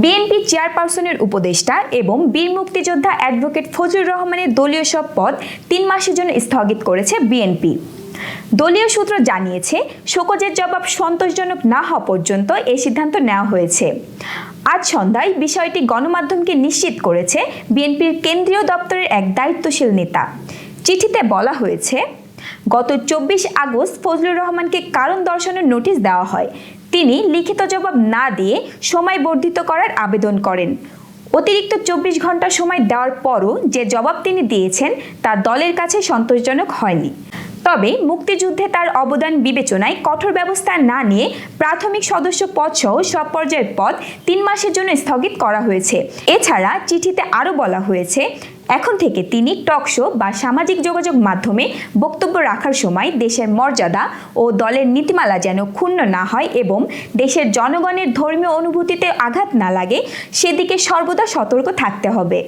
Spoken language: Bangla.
বিএনপি চেয়ারপারসনের উপদেষ্টা এবং বীর মুক্তিযোদ্ধা অ্যাডভোকেট ফজলুর রহমানের দলীয় সব পদ 3 মাসের জন্য স্থগিত করেছে বিএনপি। দলীয় সূত্র জানিয়েছে, শোকজের জবাব সন্তোষজনক না হওয়া পর্যন্ত এই সিদ্ধান্ত নেওয়া হয়েছে। আজ সন্ধ্যায় বিষয়টি গণমাধ্যমকে নিশ্চিত করেছে বিএনপির কেন্দ্রীয় দপ্তরের এক দায়িত্বশীল নেতা। চিঠিতে বলা হয়েছে, গত 24 আগস্ট ফজলুর রহমানকে কারণ দর্শানোর নোটিশ দেওয়া হয়। তিনি লিখিত জবাব না দিয়ে সময় বর্ধিত করার আবেদন করেন। অতিরিক্ত 24 ঘন্টা সময় দেওয়ার পরও যে জবাব তিনি দিয়েছেন তা দলের কাছে সন্তোষজনক হয়নি। তবে মুক্তিযুদ্ধে তার অবদান বিবেচনায় কঠোর ব্যবস্থা না নিয়ে প্রাথমিক সদস্য পদ সহ সব পর্যায়ের পদ 3 মাসের জন্য স্থগিত করা হয়েছে। এছাড়া চিঠিতে আরও বলা হয়েছে, এখন থেকে তিনি টকশো বা সামাজিক যোগাযোগ মাধ্যমে বক্তব্য রাখার সময় দেশের মর্যাদা ও দলের নীতিমালা যেন ক্ষুণ্ণ না হয় এবং দেশের জনগণের ধর্মীয় অনুভূতিতে আঘাত না লাগে সেদিকে সর্বদা সতর্ক থাকতে হবে।